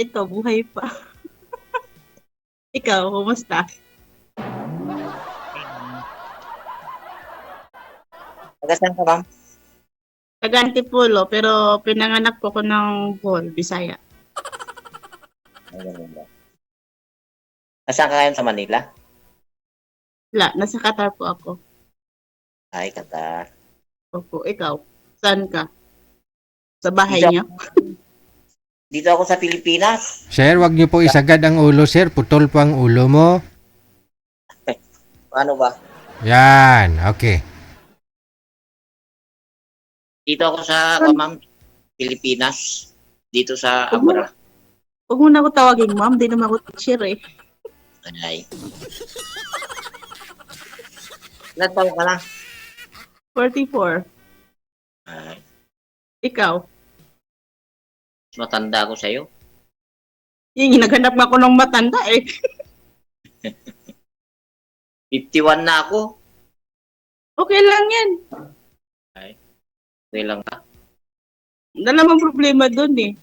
Ito, buhay pa. Ikaw, kumusta? Taga saan ka, ma'am? Taga Antipolo, pero pinanganak po ko ng Bohol, Bisaya. Ay, ganun ba? Nasaan ka ngayon sa Manila? Wala, nasa Qatar po ako. Ay, Qatar. Opo, ikaw, saan ka? Sa bahay Dito, niyo? dito ako sa Pilipinas. Sir, wag niyo po isagad ang ulo, sir. Putol po ang ulo mo. Paano ba? Yan, okay. Dito ako sa, ma'am, Pilipinas. Dito sa Huwag mo, Abra. huwag mo na ako tawagin, ma'am. Di naman ako teacher eh. Ay. Ilan taon ka na? 44. Ay, Ikaw, mas matanda ako sa'yo. yung naghanap ako ng matanda eh. 51 na ako. Okay lang yan. Okay lang ka. Wala namang problema dun eh.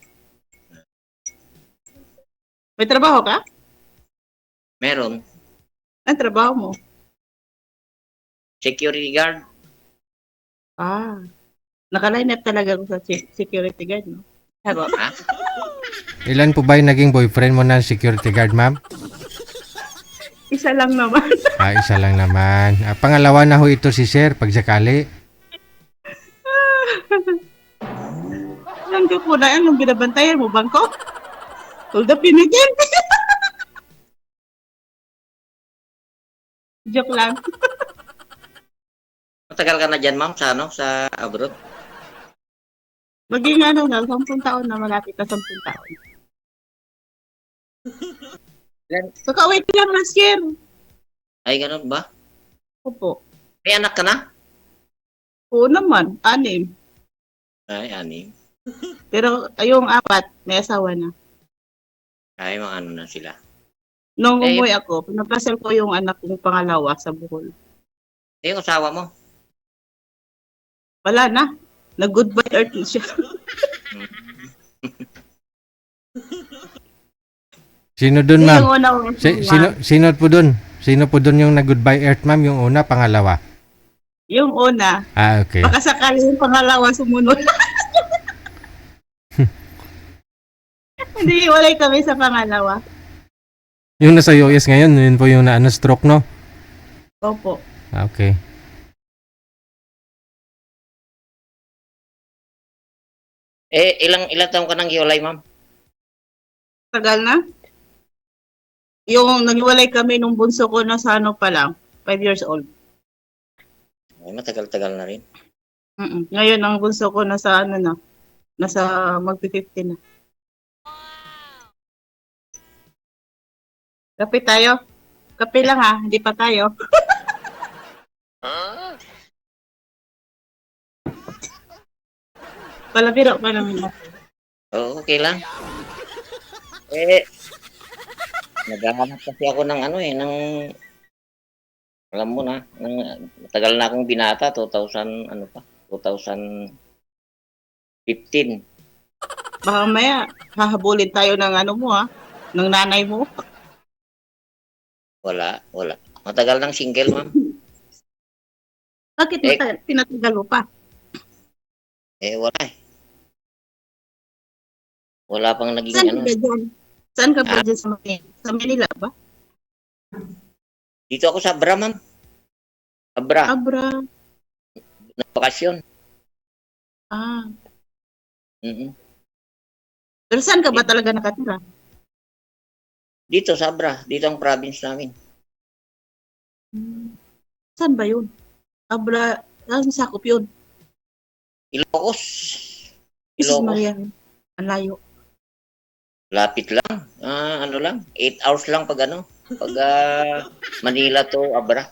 May trabaho ka? Meron. Ang trabaho mo? Security guard. Ah, naka-line up talaga ako sa security guard, no? Ako, Ha? Ilan po ba yung naging boyfriend mo na security guard, ma'am? isa lang naman. Isa lang naman. Pangalawa na ho ito si sir, pag sakali. Hanggang po na yan, yung binabantayan mo, bangko? Hold up, pinigyan. Joke lang. Matagal ka na dyan, ma'am, sa ano? Sa abroad? Maging ano na, 10 taon na, malapit na 10 taon. Ilan? Kakawait lang last year. Ay, ganun ba? Opo. May anak ka na? Oo naman, 6. Ay, anim. Pero yung 4, may asawa na. Ay, mga ano na sila. Nung Eh, umuwi ako, pinapasal ko yung anak kong pangalawa sa Bohol. yung asawa mo? Wala na. Nag-goodbye earth siya. Sino dun, Yung ma'am? una kong Sino po dun? Sino po dun yung nag-goodbye earth, ma'am? Yung una, pangalawa? Yung una, Okay. baka sakali yung pangalawa sumunod. Hindi, walay kami sa pangalawa. Yung nasa US ngayon, yun po yung na-stroke, no? Opo. Okay. Ilang taon ka nang hiwalay, ma'am? Tagal na. Yung naghiwalay kami nung bunso ko na sa ano pa lang, 5 years old. Ay, matagal-tagal na rin. Ngayon ang bunso ko nasa ano na, nasa magpi-50 na. Kape tayo. Kape lang ha, hindi pa tayo. Palabiro pa naman ako. Oo, okay lang. Eh, naghahanap kasi ako ng ano ng alam mo na, matagal na akong binata, 2000, ano pa, 2015. Baka maya, hahabulin tayo ng ano mo ha, ng nanay mo. Wala. Matagal nang single, ma'am. Bakit tinatagal mo pa? Wala eh. Wala pang naging Saan ano. ka dyan? Saan ka ba dyan sa Manila? Sa Manila ba? Dito ako sa Abra, ma'am. Abra, Abra. na bakasyon. Ah. Mm-mm. Pero saan ka ba talaga nakatira? Dito sa Abra, dito ang province namin. Saan ba yun? Abra, saan sakop yun? Ilocos. Jesus Ilocos. Maria. Ang layo. Lapit lang. Ano lang, 8 hours lang pag pag Manila to Abra.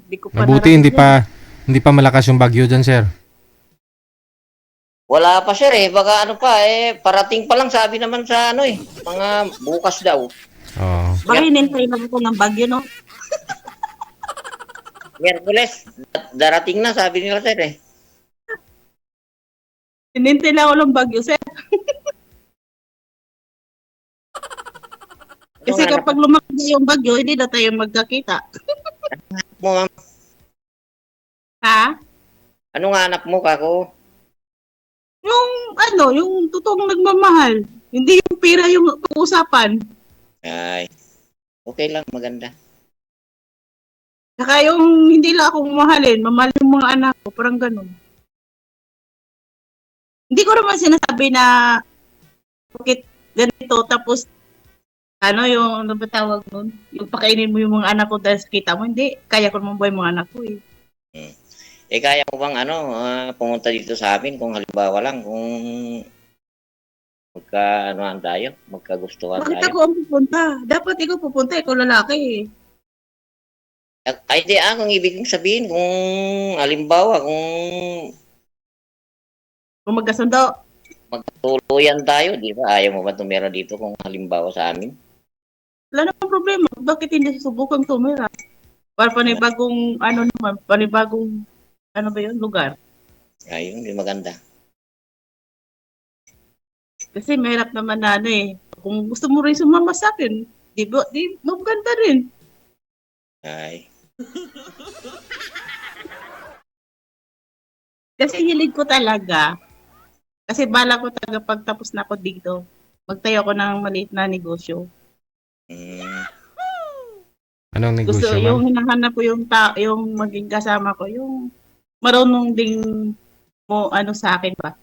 Di ko pa Mabuti narating yan. hindi pa malakas yung bagyo dyan, sir. Wala pa sir baka ano pa parating pa lang sabi naman sa mga bukas daw. Oo. Baka hinintay lang ako ng bagyo, no? Miyerkules, darating na sabi nila sir Hinintay lang ako ng bagyo, sir. Ano Kasi nga anak kapag lumaki na yung bagyo, hindi na tayo magkakita. mo, ma'am? Ha? Ano nga anak mo, kako? Yung yung totoong nagmamahal. Hindi yung pera yung usapan. Ay, okay lang, maganda. Saka yung hindi lang ako mamahalin, mamahal yung mga anak ko, parang ganun. Hindi ko naman sinasabi na bakit ganito, tapos yung ano ba tawag nun? Yung pakainin mo yung mga anak ko dahil sa kita mo, hindi. Kaya ko naman buhay yung mga anak ko eh. Kaya mo bang pumunta dito sa amin kung halimbawa lang, kung magka-anuhan tayo, magkagustuhan Bakit tayo? ako ang pupunta? Dapat ikaw pupunta, ikaw lalaki eh. Ay, di kung ibig kong sabihin, kung halimbawa, kung Kung magkasundo. magtuluyan tayo, di ba? Ayaw mo ba tumira dito kung halimbawa sa amin? Wala namang problema. Bakit hindi susubukan tumira? Para panibagong, panibagong, ano ba yun, lugar. Ayun, di maganda. Kasi mahirap naman na kung gusto mo rin sumama sa akin, di maganda rin. Ay, Kasi hilig ko talaga. Kasi bala ko talaga pagtapos na ako dito, magtayo ako ng maliit na negosyo. mm, Anong Gusto, negosyo, yung ma'am? hinahanap ko yung maging kasama ko, yung marunong ding sa akin ba?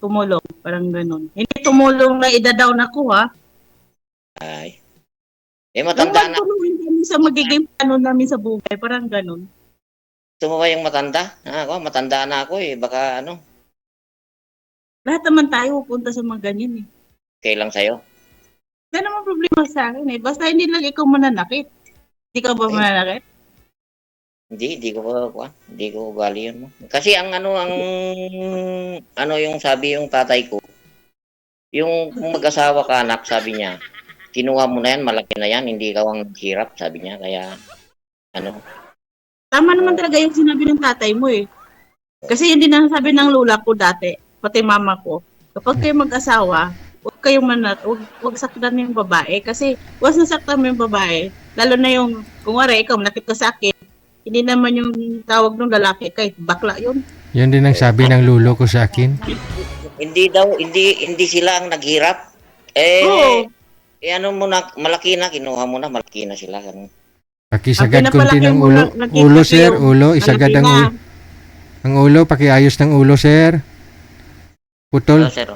Tumulong, parang ganun. Hindi tumulong na ida-down ako ha. ay. Yung Matanda na. magtulungan kami sa magiging plano namin sa buhay, parang ganun. Gusto mo ba yung matanda? Matanda na ako eh. Baka Lahat naman tayo pupunta sa mga ganyan eh. okay lang sa'yo. Wala namang problema sa akin eh. Basta hindi lang ikaw mananakit. Hindi ka ba Ay. mananakit? Hindi ko ugali yun mo. Kasi yung sabi yung tatay ko, yung kung mag-asawa ka anak, sabi niya, kinuha mo na yan, malaki na yan, hindi ikaw ang hirap, sabi niya. Kaya, Tama naman talaga yung sinabi ng tatay mo eh. Kasi hindi na sabi ng lula ko dati, pati mama ko, kapag kayo mag-asawa, huwag saktan yung babae. Kasi once nasaktan mo yung babae, lalo na yung, kung wari, ikaw, nakit ka sa akin, hindi naman yung tawag ng lalaki, kahit bakla yun. Yan din ang sabi ng lulo ko sa akin. hindi sila ang naghirap. Oo. Malaki na, kinuha mo na, malaki na sila. Ganun. Pakisagad Ang kunti pinapalaki ng mo ulo. lang, nakita Ulo, ko sir. yung Ulo. Isagad malaki ang na. ulo. Ang ulo. Pakiayos ng ulo, sir. Putol. Sir.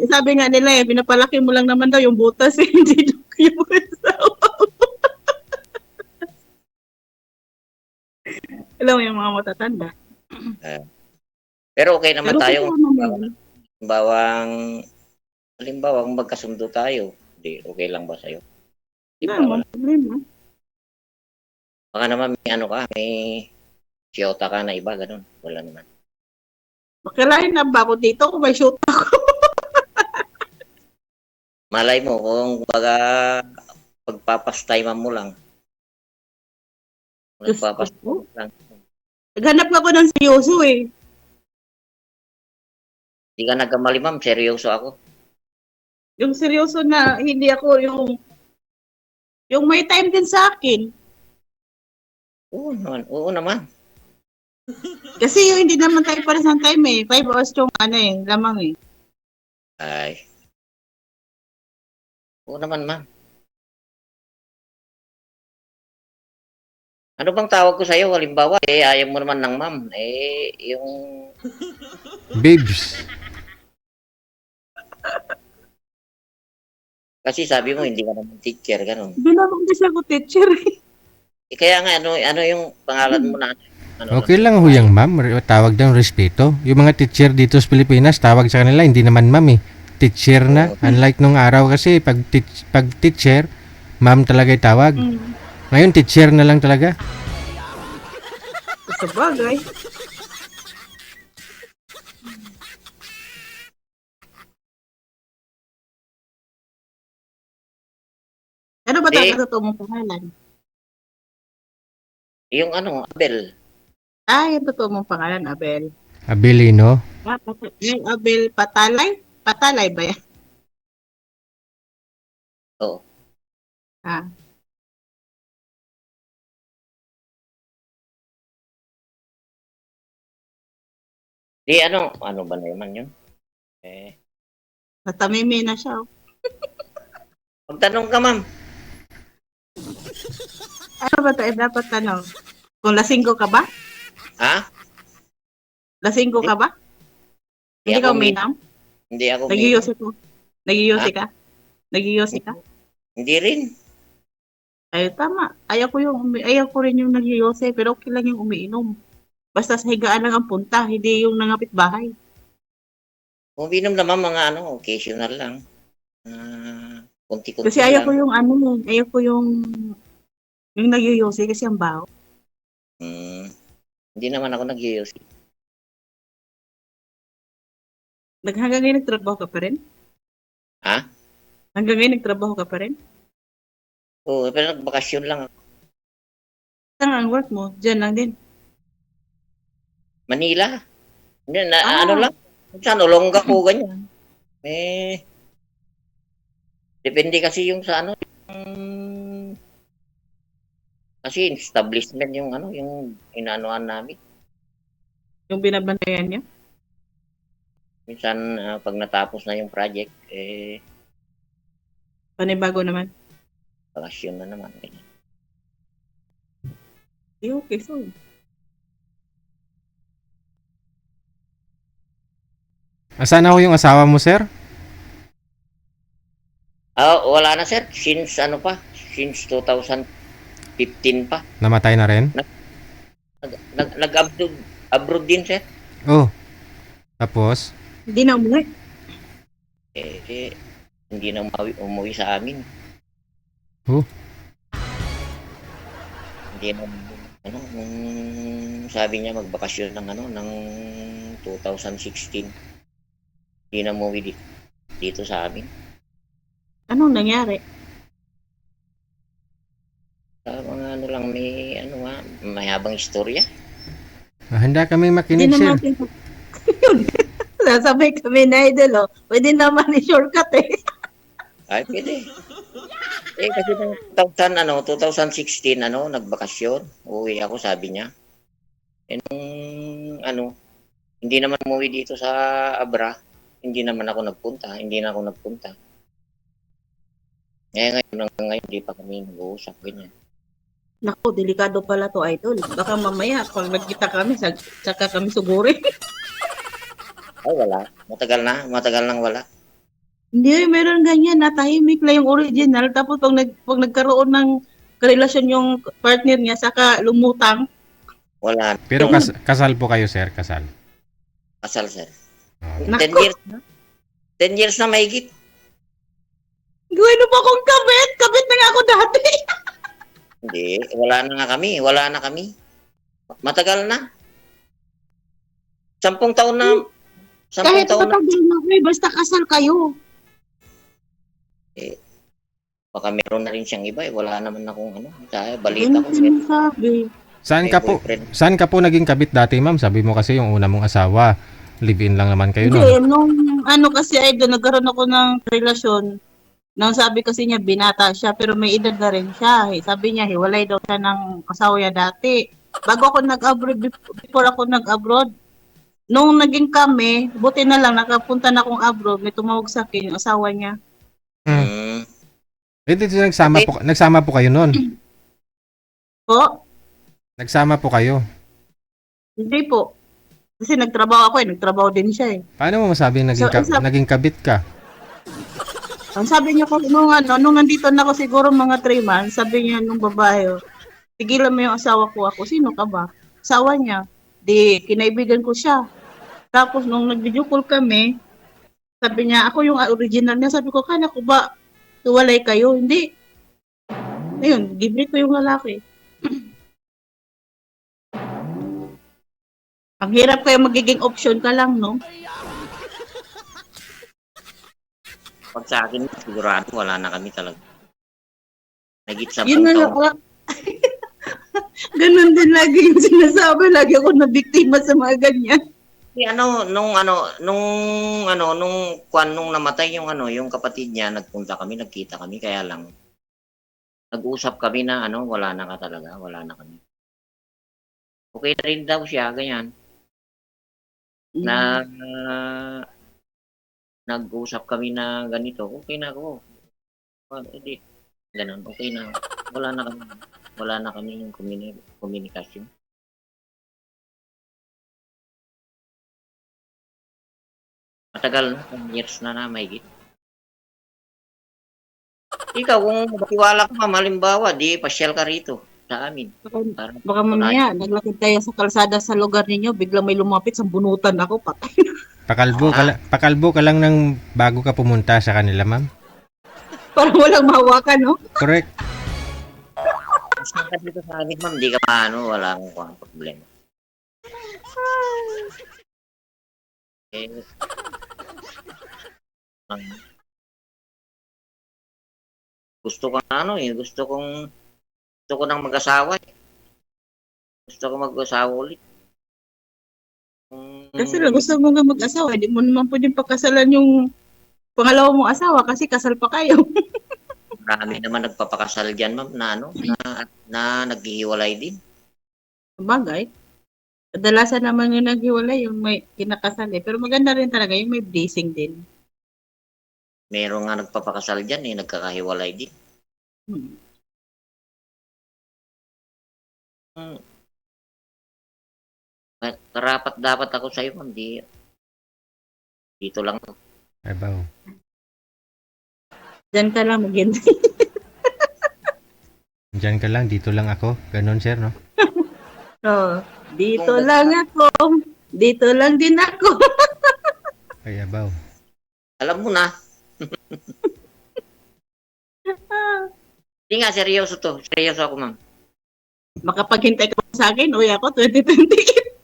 Sabi nga nila pinapalaki mo lang naman daw yung butas eh, hindi yung asawa. Alam mo yung mga matatanda. Pero okay naman Pero tayo. kung naman, Halimbawa, kung magkasundo tayo, okay lang ba sa'yo? wala naman problema. Baka naman may siyota ka na iba, ganun. Wala naman. Makilahin na ba ako dito kung may shoot ako? Malay mo, kung pagpapastayman mo lang. Diyos ko. Pagpapastayman mo lang. Naghanap ako ng seryoso eh. Hindi ka nagkamali, ma'am. Seryoso ako. Yung seryoso na hindi ako yung may time din sa akin. Oo naman. Kasi yung hindi naman tayo para sa time eh. 5 hours yung lamang eh. Ay. Oo naman, ma'am. Ano bang tawag ko sa'yo? Halimbawa, ayaw mo naman ng ma'am. Yung... Babes. Kasi sabi mo, hindi ka naman teacher, ganun. Hindi naman kasi ako teacher eh. Kaya nga, ano yung pangalan mo na? Okay lang ho yung ma'am. Tawag daw respeto. Yung mga teacher dito sa Pilipinas, tawag sa kanila, hindi naman ma'am eh. Teacher na. Unlike nung araw kasi, pag teacher, ma'am talaga yung tawag. Ngayon, teacher na lang talaga. Sa bagay. Ano ba talaga totoo mong pangalan? Yung Abel. Yung totoo mong pangalan, Abel. Abilino. Yung Abel Patalay? Patalay ba yan? Oo. Ah, Di ano ba naman yun? natamimi na siya. Oh. Magtanong ka, ma'am. Ano ba tayo dapat tanong? Kung lasinggo ka ba? Ha? Lasinggo ka ba? Di Hindi ako ka uminom? Hindi ako Nagiyosi ko. Nagiyosi Ha? ka? Nagiyosi ka? Hindi rin. Ay, tama. Ayaw ko rin yung nagiyosi, pero okay lang yung umiinom. Basta sa higaan lang ang punta, hindi yung nangapit bahay. Uminom naman mga occasional lang. Kasi Kunti-kunti ayaw ko lang. yung ayaw ko yung nagiyosi kasi ang baho. Hindi naman ako nag-iossi. Hanggang ngayon nagtrabaho ka pa rin? Ha? Hanggang ngayon nagtrabaho ka pa rin? Oo, pero nagbakasyon lang ako. Saan ang work mo? Diyan lang din. Manila. Hindi, Ah. ano lang. Saan, Olongga po, ganyan. Depende kasi yung sa kasi establishment yung yung inaanoan namin. Yung binabantayan niya? Minsan, pag natapos na yung project, Panibago naman. bakasyon na naman. Okay, so. Asan na ho yung asawa mo, sir? Wala na sir. Since Since 2015 pa. Namatay na rin? Nag-abroad din sir. Oh. Tapos? Hindi na umuwi. Hindi na umuwi sa amin. Oh. Hindi na nung sabi niya magbakasyon ng 2016. Hindi na umuwi dito sa amin. Anong nangyari? Mga lang may habang istorya. Handa kami Hindi makinig, sir. naman Sasabay kami na idol, oh. Pwede naman i-shortcut eh. Ay, pwede. Kasi ng 2016, nagbakasyon. Uwi ako, sabi niya. Nung, hindi naman umuwi dito sa Abra. Hindi naman ako nagpunta. Hindi na ako nagpunta. Ngayon, hindi pa kami nag-uusap, ganyan. Naku, delikado pala to idol. Baka mamaya, pag nagkita kami, saka kami suguri. Ay, wala. Matagal nang wala. Hindi, meron ganyan, natahimik lang yung original. Tapos pag nagkaroon ng karelasyon yung partner niya, saka lumutang. Wala. Pero kasal po kayo, sir? Kasal. Kasal, sir. Oh. 10 Naku, years. 10 years na mahigit. gawin pa akong kabit. Kabit na nga ako dati. Hindi, wala na kami. Matagal na. 10 taon na. 10 Kahit taon na. matagal na kayo, basta kasal kayo. Baka meron na rin siyang iba. Wala naman akong Yan balita ang ko. sinasabi. Saan ka po naging kabit dati, ma'am? Sabi mo kasi yung una mong asawa, live-in lang naman kayo Hindi, noon. nung kasi idol, nagkaroon ako ng relasyon. Nang sabi kasi niya, binata siya, pero may edad na rin siya. Sabi niya, hiwalay daw siya ng asawa niya dati. Bago ako nag-abroad, before ako nag-abroad, nung naging kami, buti na lang, nakapunta na akong abroad, may tumawag sa akin, yung asawa niya. Dito nagsama po kayo noon. Po? Nagsama po kayo. Hindi po. Kasi nagtrabaho ako nagtrabaho din siya eh. Paano mo masabi naging kabit ka? Ang sabi niya ko, nung nandito na ako siguro mga 3 months, sabi niya nung babae, tigilan mo yung asawa ko ako. Sino ka ba? Asawa niya. Di, kinaibigan ko siya. Tapos nung nag-video call kami, sabi niya, ako yung original niya. Sabi ko, kana ko ba, tuwalay kayo? Hindi. Ayun, libre ko yung lalaki. Ang hirap kaya magiging option ka lang, no? Pag sa akin, sigurado wala na kami talaga. Nagit 10 Yun na lang. taon. Ganun din lagi yung sinasabi. Lagi ako nabiktima sa mga ganyan. nung namatay yung yung kapatid niya, nagkita kami, kaya lang, nag-usap kami na wala na ka talaga, wala na kami. Okay na rin daw siya, ganyan. Na, nag-usap kami na ganito, okay na ako. Hindi, ganun, okay na. Wala na kami yung komunikasyon. Matagal na, 10 years na mahigit. Ikaw, kung magtiwala ka, ma'am, halimbawa, di pasyal ka rito sa amin. Para Baka mamaya, naglakad tayo sa kalsada sa lugar ninyo, biglang may lumapit sa bunutan ako, patay. Pakalbo ka lang ng bago ka pumunta sa kanila, ma'am. Parang walang mahawakan, no? Correct. Pasyal ka dito sa amin, ma'am, di ka wala akong problema. Gusto ko nang mag-asawa. Gusto ko mag-asawa ulit. Kasi gusto mo nga mag-asawa, hindi mo naman pwedeng pagkasalan yung pangalawa mong asawa kasi kasal pa kayo. Marami naman nagpapakasal diyan, ma'am, na naghihiwalay din. Sabagay. Kadalasan naman yung naghiwalay, yung may kinakasal eh. Pero maganda rin talaga yung may blessing din. Meron nga nagpapakasal diyan nagkakahiwalay din. Karapat dapat ako sa iyo, ma'am, dito lang. Abaw. Diyan ka lang maghintay. Diyan ka lang, dito lang ako. Ganon, sir, no? Oh, dito lang ako. Dito lang din ako. Ay, abaw. Alam mo na. Hindi nga, seryoso to. Seryoso ako, ma'am. Makapaghintay ka pa sa akin, uy ako, 2028.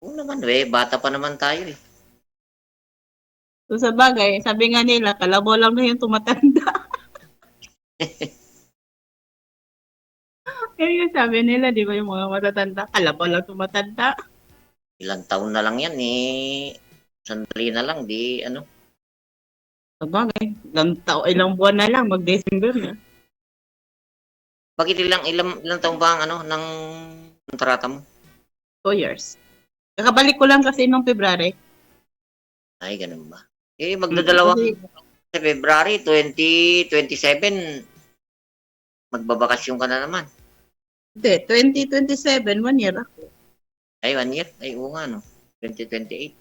Oo naman, bata pa naman tayo eh. So sa bagay, sabi nga nila, kalabaw lang na yung tumatanda. Kaya yung sabi nila, di ba yung mga matatanda, kalabaw lang tumatanda. Ilang taon na lang yan sandali na lang, Sa bagay, ilang buwan na lang, mag-December na. Bakit ilang taon ba ang ng kontrata mo? 2 years. Kakabalik ko lang kasi nung February. Ay, ganun ba? Magdadalawang sa February 2027, magbabakasyon ka na naman. Hindi, 2027, 1 year ako. Ay, 1 year? Ay, oo nga, 2028.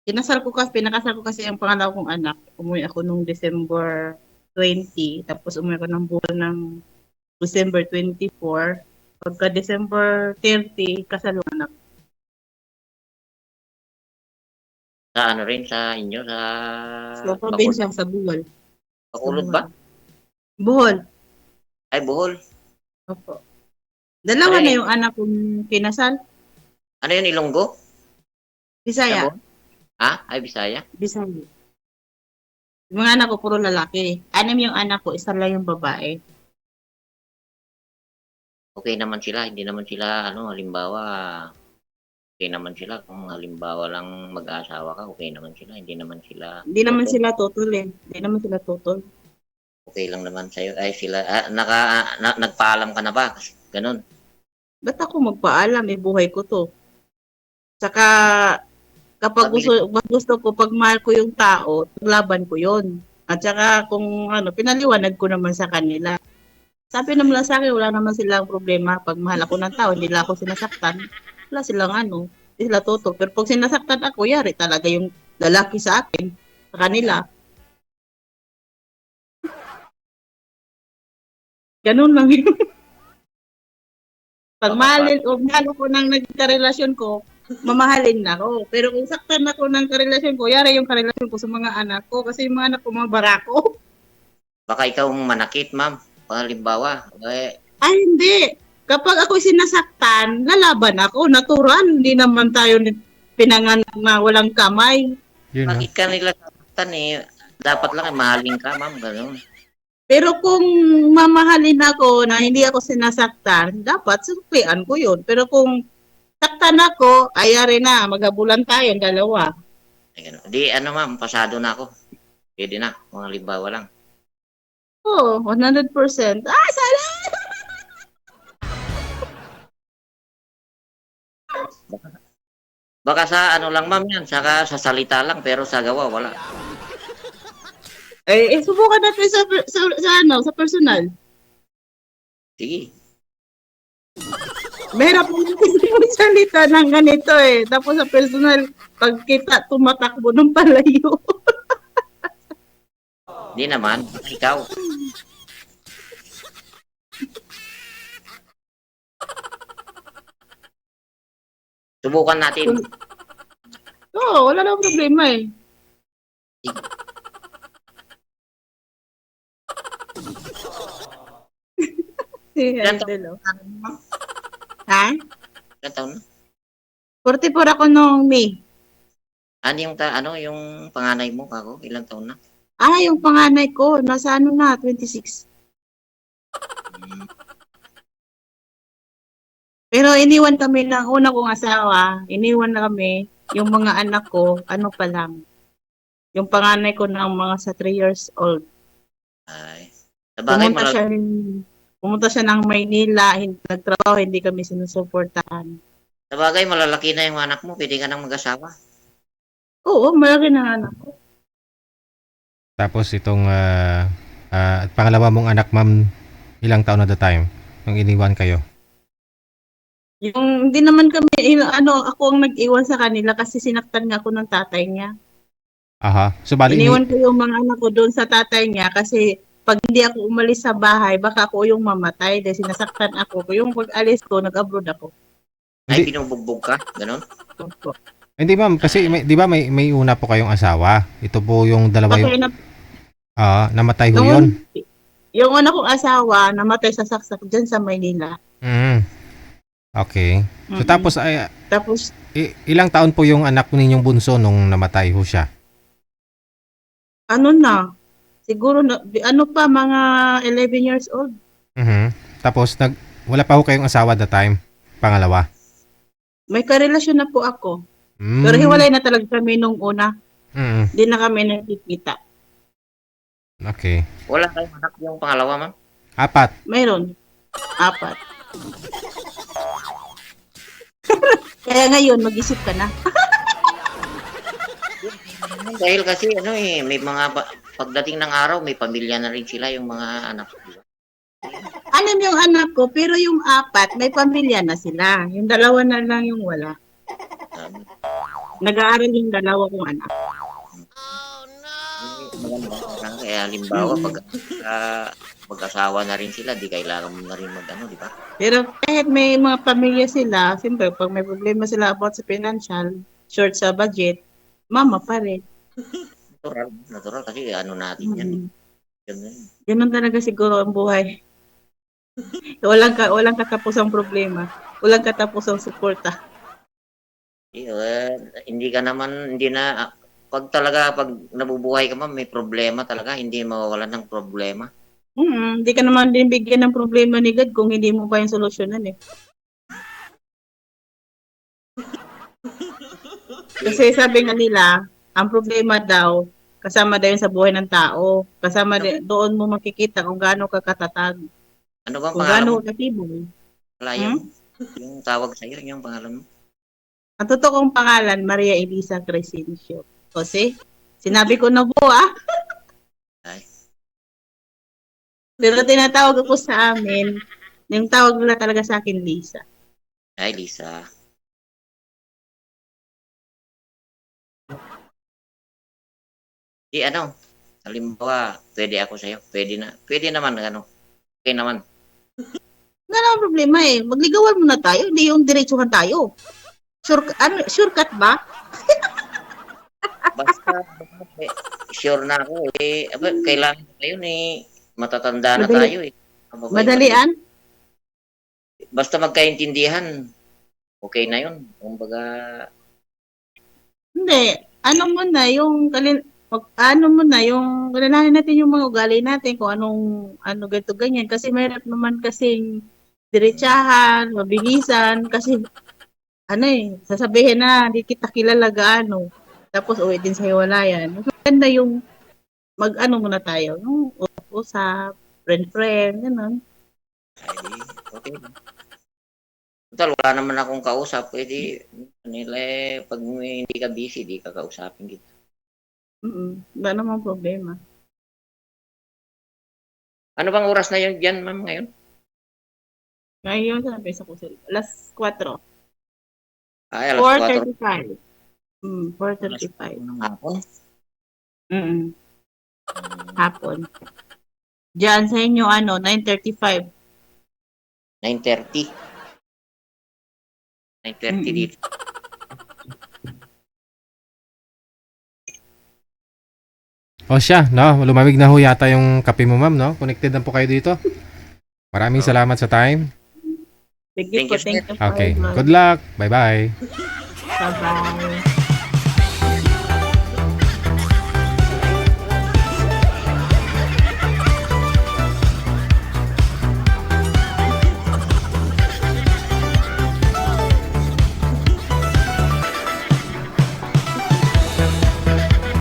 Pinakasal ko kasi ang pangalawa kong anak. Umuwi ako nung December 20, tapos umuwi ako ng buwan ng December 24. Pagka December 30, kasal ang anak. Sa rin, sa inyo, sa So, probinsya sa Bohol. Bacolod ba? Bohol. Ay, Bohol. Opo. Dalawa na yung anak kong kinasal. Ano yun, Ilonggo? Bisaya. Ha? Ay, Bisaya? Bisaya. Yung mga anak ko, puro lalaki. 6 yung anak ko, 1 lang yung babae. Okay naman sila, hindi naman sila, halimbawa, okay naman sila. Kung halimbawa lang mag-asawa ka, okay naman sila. Hindi naman sila tutol eh. Hindi naman sila tutol. Okay lang naman sa'yo. Ay, sila, nagpaalam ka na ba? Ganun. Ba't ako magpaalam? Buhay ko to. Saka, kapag gusto ko, pag mahal ko yung tao, laban ko yon. At saka, kung pinaliwanag ko naman sa kanila. Sabi naman sa akin, wala naman silang problema. Pag mahal ako ng tao, hindi lang ako sinasaktan. Wala silang hindi sila tutol. Pero pag sinasaktan ako, yari talaga yung lalaki sa akin, sa kanila. Ganun lang yun. Pag mahal ko nang nagkarelasyon ko, mamahalin na ako. Pero kung saktan ako ng karelasyon ko, yari yung karelasyon ko sa mga anak ko. Kasi yung mga anak ko, mga barako. Baka ikaw manakit, ma'am. Halimbawa. Ay, hindi. Kapag ako sinasaktan, lalaban ako. Natural. Hindi naman tayo pinanganak na walang kamay. Bakit ka nila saktan Dapat lang mahalin ka, ma'am. Ganun. Pero kung mamahalin ako na hindi ako sinasaktan, dapat suklian ko yun. Pero kung saktan ako, ayari na, maghabulan tayo, dalawa. Ay, ganun. Di ano ma'am, pasado na ako. Pwede na, mga limbawa lang. Oo, 100%. Ah, sana! Baka sa ano lang ma'am yan, saka sa salita lang, pero sa gawa wala. Subukan natin sa personal. Sige. Mahirap mo kasi magsalita ng ganito eh. Tapos sa personal, pagkita, tumatakbo ng palayo. Di naman, ikaw. Subukan natin. Oo, wala namang problema eh. Si Ilan Idol, oh. taon na? Ha? Ilan taon na? 44 ako nung May. Ano yung, yung panganay mo, kako? Ilang taon na? Yung panganay ko, nasa ano na, 26. Hmm. Pero iniwan kami ng una kong asawa, iniwan na kami, yung mga anak ko, ano pa lang. Yung panganay ko ng mga sa 3 years old. Ay. Sabagay, Pumunta siya ng Maynila, nagtrabaho, hindi kami sinusuportahan. malalaki na yung anak mo, pwede ka nang mag-asawa. Oo, malaki na anak ko. Tapos itong pangalawa mong anak, ma'am, ilang taon na the time nung iniwan kayo? Yung hindi naman kami, ako ang nag-iwan sa kanila kasi sinaktan nga ako ng tatay niya. Aha. So bali Iniwan ko yung mga anak ko doon sa tatay niya kasi pag hindi ako umalis sa bahay, baka ako yung mamatay dahil sinasaktan ako. Yung pag-alis ko, nag-abroad ako. Ay, Hindi. binubugbog ka, gano'n? Opo. Hindi ma'am, kasi 'di ba may una po kayong asawa. Ito po yung dalawa Okay, yung namatay ho nung, 'yun. yung una kong asawa, namatay sa saksak dyan sa Maynila. Mm. Okay. So Mm-mm. tapos Tapos, ilang taon po yung anak ninyong bunso nung namatay ho siya? ano na, siguro, mga 11 years old. Mhm. Tapos wala pa ho kayong asawa that time, pangalawa. May karelasyon na po ako. Mm. Pero hiwalay na talaga kami nung una. Mm. Hindi na kami nagkikita. Okay. Wala kayong anak yung pangalawa, ma'am? 4. Mayroon. 4. Kaya ngayon, mag-isip ka na. Dahil kasi, may mga, pagdating ng araw, may pamilya na rin sila yung mga anak. Alam yung anak ko, pero yung 4, may pamilya na sila. Yung 2 na lang yung wala. Um, Nag-aaral yung 2 kong anak. maganda. Kaya halimbawa, pag mag-asawa na rin sila, di kailangan mo na rin di ba? Pero kahit may mga pamilya sila, siyempre, pag may problema sila about sa financial, short sa budget, mama pa rin. Natural kasi natin yan. Ganun. Ganun talaga siguro ang buhay. Walang katapusang problema. Walang katapusang suporta. Hindi na, pag nabubuhay ka man, may problema talaga, hindi mawawalan ng problema. Hindi ka naman din bigyan ng problema ni God kung hindi mo pa yung solusyonan eh. Kasi sabi nga nila, ang problema daw, kasama daw yun sa buhay ng tao. Doon mo makikita kung gaano ka katatag. Ano bang Kung pangalan mo? gaano ka katibay. Wala yung tawag sa'yo, yung pangalan mo? Ang totoo kong pangalan, Maria Elisa Crescencio. Kasi, sinabi ko na po Ay, Pero tinatawag ako sa amin, yung tawag nila talaga sa akin, Lisa. ay Lisa. Halimbawa, pwede ako sa'yo. Pwede naman, okay naman. Wala namang problema eh. Magligawan muna tayo, hindi yung diretsuhan tayo. Shortcut ba? Basta, sure na ako kailangan na yun matatanda na tayo Madalian? Basta magkaintindihan, okay na yun. Kumbaga, Hindi. Kalalanin natin yung mga ugali natin, kung ganito, ganyan. Kasi mahirap naman kasing diretsahan, mabilisan, kasi ano sasabihin na, hindi kita kilala gaano. Tapos uwi din sa hiwalayan. Mas maganda yung mag-ano muna tayo, no? Usap, friend-friend, gano'n. Ay, di, okay. Total, wala naman akong kausap. Pwede, nila pag hindi ka busy, di ka kausapin kita. Wala namang problema. Ano bang oras na yun dyan, ma'am, ngayon? Ngayon, sabi sa kusel, alas 4. Ay, alas 4. 4:35. Alas 4:35. 4 ng hapon. Hapon. Diyan sa inyo, 9:35. 9:30. 9:30 dito. O siya, no? Lumamig na ho yata yung kape mo, ma'am, no? Connected na po kayo dito. Maraming salamat sa time. Thank you Thank you, po. Thank you. Okay. Good luck. Bye-bye. Bye-bye.